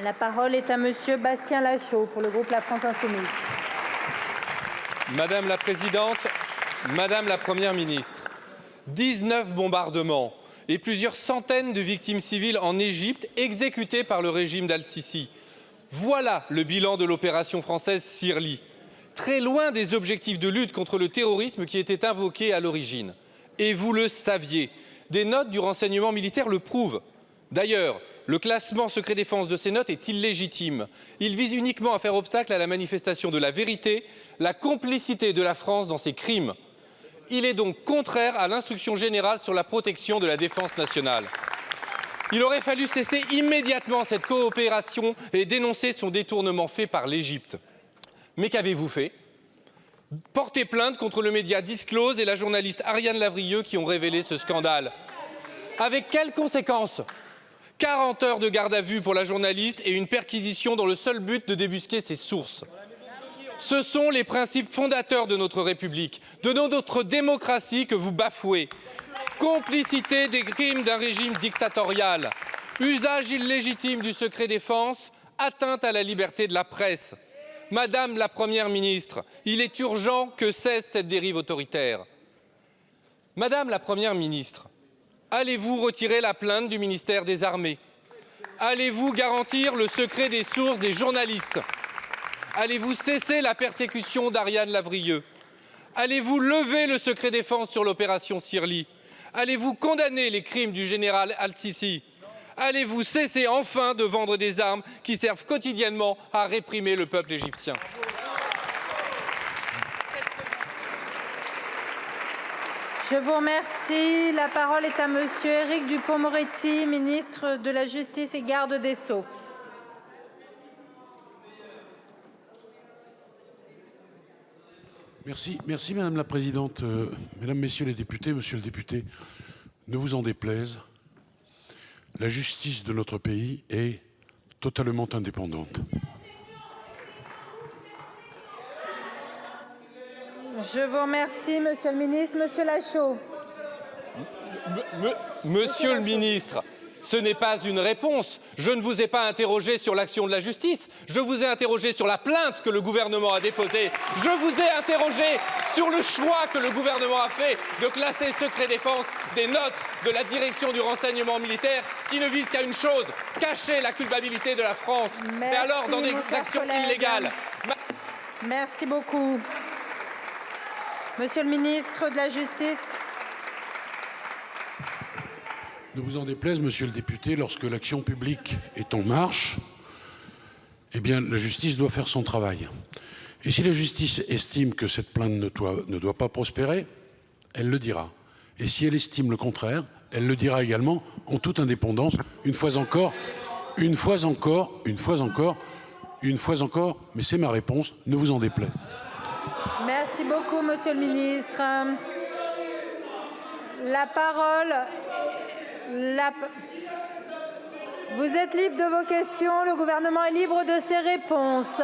La parole est à Monsieur Bastien Lachaud pour le groupe La France Insoumise. Madame la Présidente, Madame la Première ministre, 19 bombardements et plusieurs centaines de victimes civiles en Égypte exécutées par le régime d'Al-Sisi. Voilà le bilan de l'opération française Sirli, très loin des objectifs de lutte contre le terrorisme qui étaient invoqués à l'origine. Et vous le saviez, des notes du renseignement militaire le prouvent. D'ailleurs, le classement secret défense de ces notes est illégitime. Il vise uniquement à faire obstacle à la manifestation de la vérité, la complicité de la France dans ces crimes. Il est donc contraire à l'instruction générale sur la protection de la défense nationale. Il aurait fallu cesser immédiatement cette coopération et dénoncer son détournement fait par l'Égypte. Mais qu'avez-vous fait? Porter plainte contre le média Disclose et la journaliste Ariane Lavrieux qui ont révélé ce scandale. Avec quelles conséquences? 40 heures de garde à vue pour la journaliste et une perquisition dans le seul but de débusquer ses sources. Ce sont les principes fondateurs de notre République, de notre démocratie que vous bafouez. Complicité des crimes d'un régime dictatorial, usage illégitime du secret défense, atteinte à la liberté de la presse. Madame la Première ministre, il est urgent que cesse cette dérive autoritaire. Madame la Première ministre, allez-vous retirer la plainte du ministère des Armées? Allez-vous garantir le secret des sources des journalistes? Allez-vous cesser la persécution d'Ariane Lavrieux? Allez-vous lever le secret défense sur l'opération Sirli? Allez-vous condamner les crimes du général Al-Sisi? Allez-vous cesser enfin de vendre des armes qui servent quotidiennement à réprimer le peuple égyptien? Je vous remercie. La parole est à Monsieur Éric Dupond-Moretti, ministre de la Justice et garde des Sceaux. Merci Madame la Présidente. Mesdames, Messieurs les députés, Monsieur le député, ne vous en déplaise, la justice de notre pays est totalement indépendante. Je vous remercie, Monsieur le ministre. Monsieur Lachaud. Monsieur le ministre, ce n'est pas une réponse. Je ne vous ai pas interrogé sur l'action de la justice. Je vous ai interrogé sur la plainte que le gouvernement a déposée. Je vous ai interrogé sur le choix que le gouvernement a fait de classer secret défense des notes de la direction du renseignement militaire qui ne visent qu'à une chose, cacher la culpabilité de la France. Merci, mais alors dans des actions illégales. Merci beaucoup. Monsieur le ministre de la Justice. Ne vous en déplaise, Monsieur le député, lorsque l'action publique est en marche, eh bien, la justice doit faire son travail. Et si la justice estime que cette plainte ne doit pas prospérer, elle le dira. Et si elle estime le contraire, elle le dira également en toute indépendance, une fois encore, mais c'est ma réponse, ne vous en déplaise. Merci beaucoup, Monsieur le ministre. La parole... Vous êtes libre de vos questions, le gouvernement est libre de ses réponses.